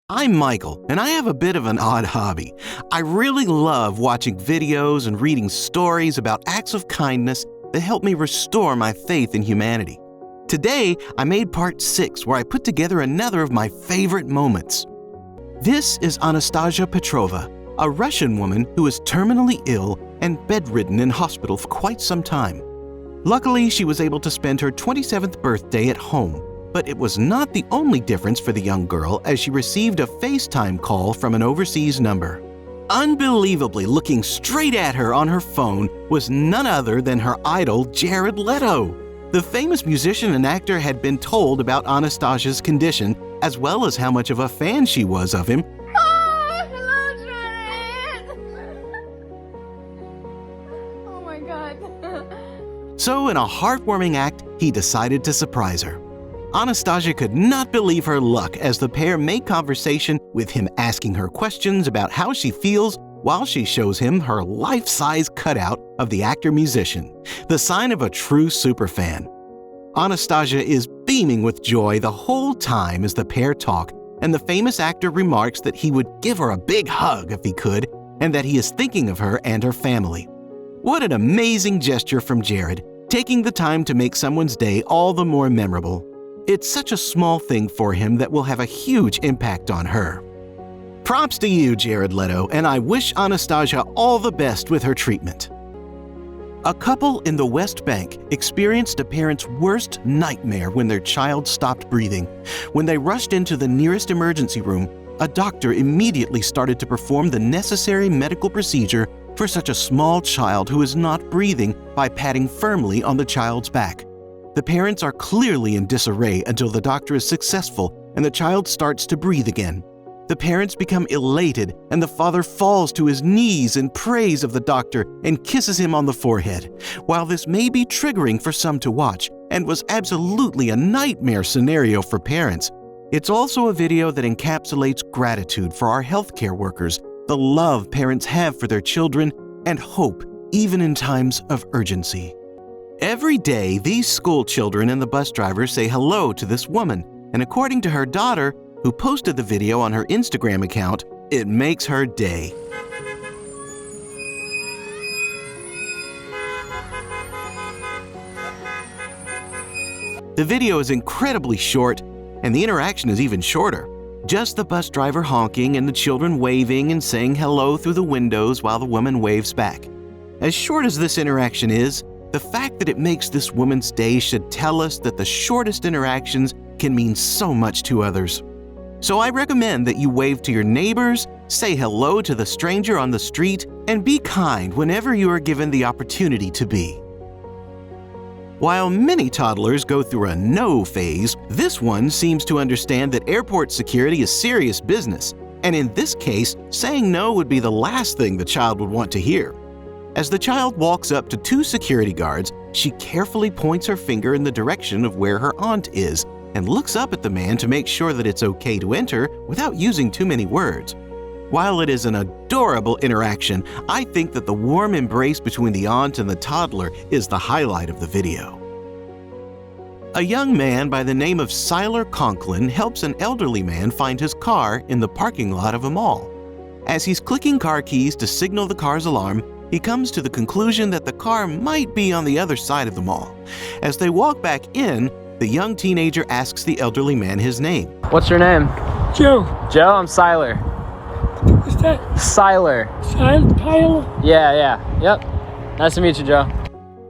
I'm Michael, and I have a bit of an odd hobby. I really love watching videos and reading stories about acts of kindness that help me restore my faith in humanity. Today, I made part 6 where I put together another of my favorite moments. This is Anastasia Petrova, a Russian woman who is terminally ill and bedridden in hospital for quite some time. Luckily, she was able to spend her 27th birthday at home. But it was not the only difference for the young girl, as she received a FaceTime call from an overseas number. Unbelievably, looking straight at her on her phone was none other than her idol, Jared Leto. The famous musician and actor had been told about Anastasia's condition, as well as how much of a fan she was of him. Oh, hello, Jared! Oh my God. So in a heartwarming act, he decided to surprise her. Anastasia could not believe her luck as the pair made conversation, with him asking her questions about how she feels while she shows him her life-size cutout of the actor-musician, the sign of a true superfan. Anastasia is beaming with joy the whole time as the pair talk, and the famous actor remarks that he would give her a big hug if he could, and that he is thinking of her and her family. What an amazing gesture from Jared, taking the time to make someone's day all the more memorable. It's such a small thing for him that will have a huge impact on her. Props to you, Jared Leto, and I wish Anastasia all the best with her treatment. A couple in the West Bank experienced a parent's worst nightmare when their child stopped breathing. When they rushed into the nearest emergency room, a doctor immediately started to perform the necessary medical procedure for such a small child who is not breathing by patting firmly on the child's back. The parents are clearly in disarray until the doctor is successful and the child starts to breathe again. The parents become elated and the father falls to his knees in praise of the doctor and kisses him on the forehead. While this may be triggering for some to watch and was absolutely a nightmare scenario for parents, it's also a video that encapsulates gratitude for our healthcare workers, the love parents have for their children, and hope even in times of urgency. Every day, these school children and the bus driver say hello to this woman, and according to her daughter, who posted the video on her Instagram account, it makes her day. The video is incredibly short, and the interaction is even shorter. Just the bus driver honking and the children waving and saying hello through the windows while the woman waves back. As short as this interaction is, the fact that it makes this woman's day should tell us that the shortest interactions can mean so much to others. So I recommend that you wave to your neighbors, say hello to the stranger on the street, and be kind whenever you are given the opportunity to be. While many toddlers go through a no phase, this one seems to understand that airport security is serious business, and in this case, saying no would be the last thing the child would want to hear. As the child walks up to 2 security guards, she carefully points her finger in the direction of where her aunt is and looks up at the man to make sure that it's okay to enter without using too many words. While it is an adorable interaction, I think that the warm embrace between the aunt and the toddler is the highlight of the video. A young man by the name of Siler Conklin helps an elderly man find his car in the parking lot of a mall. As he's clicking car keys to signal the car's alarm, he comes to the conclusion that the car might be on the other side of the mall. As they walk back in, the young teenager asks the elderly man his name. What's your name? Joe. Joe, I'm Siler. What's that? Siler. Tyler? Yeah. Yep. Nice to meet you, Joe.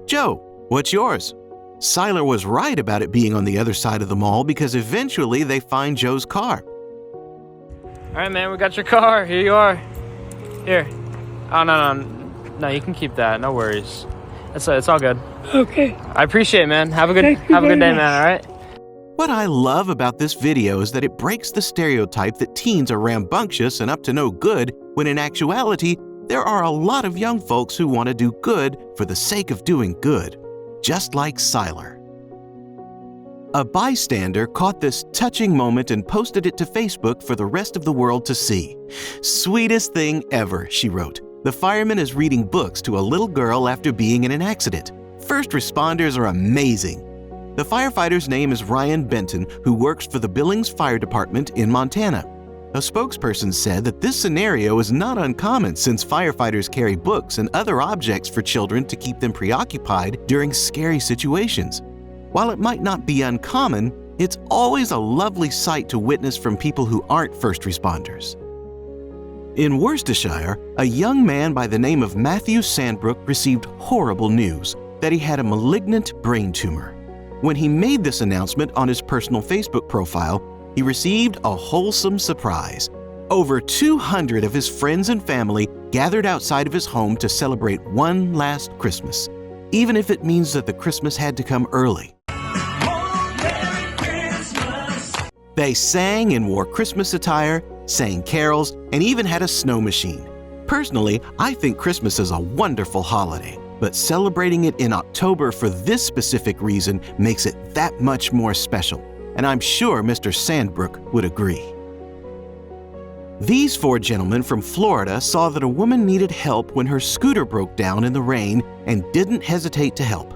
Joe, what's yours? Siler was right about it being on the other side of the mall because eventually they find Joe's car. All right, man, we got your car. Here you are. Here. Oh, no, you can keep that. No worries. It's all good. Okay. I appreciate it, man. Have a good day, much. man, all right? What I love about this video is that it breaks the stereotype that teens are rambunctious and up to no good, when in actuality, there are a lot of young folks who want to do good for the sake of doing good, just like Siler. A bystander caught this touching moment and posted it to Facebook for the rest of the world to see. "Sweetest thing ever," she wrote. "The fireman is reading books to a little girl after being in an accident. First responders are amazing." The firefighter's name is Ryan Benton, who works for the Billings Fire Department in Montana. A spokesperson said that this scenario is not uncommon since firefighters carry books and other objects for children to keep them preoccupied during scary situations. While it might not be uncommon, it's always a lovely sight to witness from people who aren't first responders. In Worcestershire, a young man by the name of Matthew Sandbrook received horrible news that he had a malignant brain tumor. When he made this announcement on his personal Facebook profile, he received a wholesome surprise. Over 200 of his friends and family gathered outside of his home to celebrate one last Christmas, even if it means that the Christmas had to come early. They sang and wore Christmas attire, sang carols, and even had a snow machine. Personally, I think Christmas is a wonderful holiday, but celebrating it in October for this specific reason makes it that much more special, and I'm sure Mr. Sandbrook would agree. These 4 gentlemen from Florida saw that a woman needed help when her scooter broke down in the rain and didn't hesitate to help.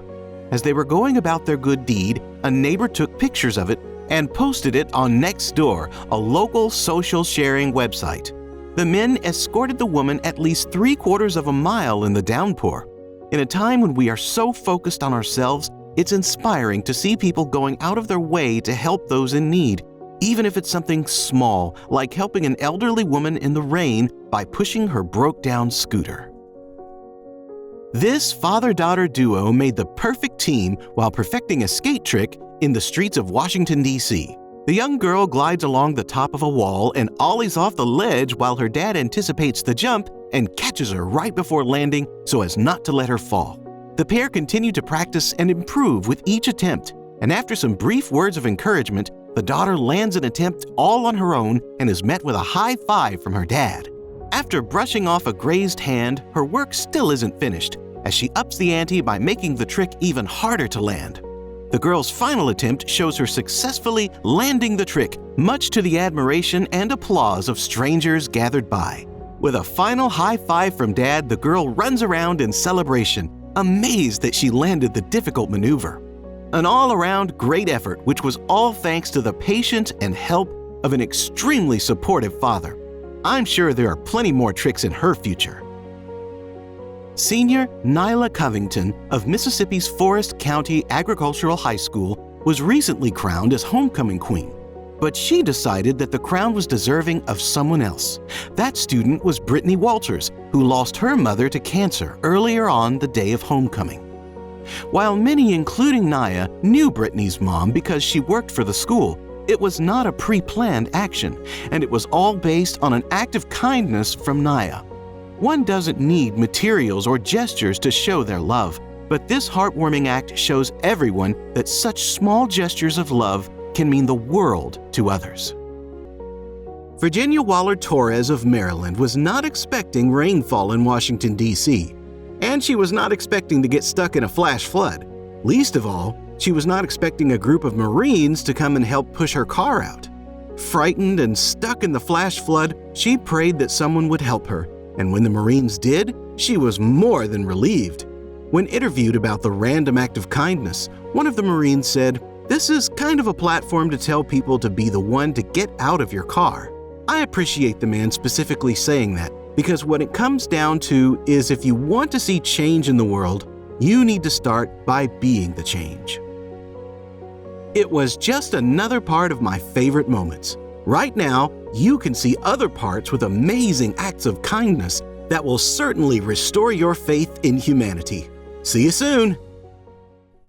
As they were going about their good deed, a neighbor took pictures of it and posted it on Nextdoor, a local social sharing website. The men escorted the woman at least 3/4 of a mile in the downpour. In a time when we are so focused on ourselves, it's inspiring to see people going out of their way to help those in need, even if it's something small, like helping an elderly woman in the rain by pushing her broke-down scooter. This father-daughter duo made the perfect team while perfecting a skate trick in the streets of Washington, D.C. The young girl glides along the top of a wall and ollies off the ledge while her dad anticipates the jump and catches her right before landing so as not to let her fall. The pair continue to practice and improve with each attempt, and after some brief words of encouragement, the daughter lands an attempt all on her own and is met with a high five from her dad. After brushing off a grazed hand, her work still isn't finished, as she ups the ante by making the trick even harder to land. The girl's final attempt shows her successfully landing the trick, much to the admiration and applause of strangers gathered by. With a final high five from Dad, the girl runs around in celebration, amazed that she landed the difficult maneuver. An all-around great effort, which was all thanks to the patience and help of an extremely supportive father. I'm sure there are plenty more tricks in her future. Senior Nyla Covington of Mississippi's Forest County Agricultural High School was recently crowned as homecoming queen, but she decided that the crown was deserving of someone else. That student was Brittany Walters, who lost her mother to cancer earlier on the day of homecoming. While many, including Naya, knew Brittany's mom because she worked for the school, it was not a pre-planned action, and it was all based on an act of kindness from Naya. One doesn't need materials or gestures to show their love, but this heartwarming act shows everyone that such small gestures of love can mean the world to others. Virginia Waller Torres of Maryland was not expecting rainfall in Washington, D.C., and she was not expecting to get stuck in a flash flood. Least of all, she was not expecting a group of Marines to come and help push her car out. Frightened and stuck in the flash flood, she prayed that someone would help her, and when the Marines did, she was more than relieved. When interviewed about the random act of kindness, one of the Marines said, "This is kind of a platform to tell people to be the one to get out of your car." I appreciate the man specifically saying that, because what it comes down to is if you want to see change in the world, you need to start by being the change. It was just another part of my favorite moments. Right now, you can see other parts with amazing acts of kindness that will certainly restore your faith in humanity. See you soon!